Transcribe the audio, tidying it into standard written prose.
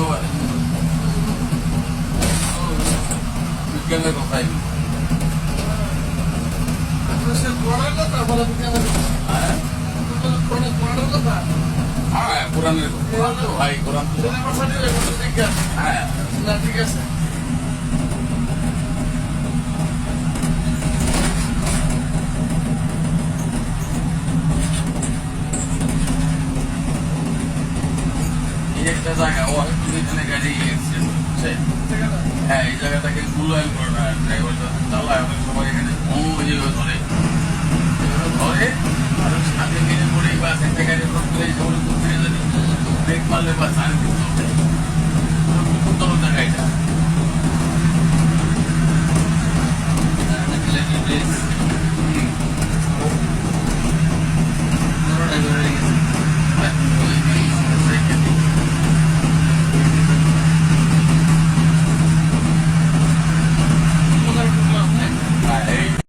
পারে বিজ্ঞানের কথাই হ্যাঁ কোরআনের ভাই কোরআন হ্যাঁ ঠিক আছে একটা জায়গা ও এখানে গাড়ি হ্যাঁ এই জায়গাটাকে মূল্যায়ন করে না ড্রাইভারটা চালায় অনেক সময় এখানে যেভাবে ধরে ধরে আর সাথে মেরে পড়ে বা একটা গাড়ি ফিরে যাবে ব্রেক মারলে বা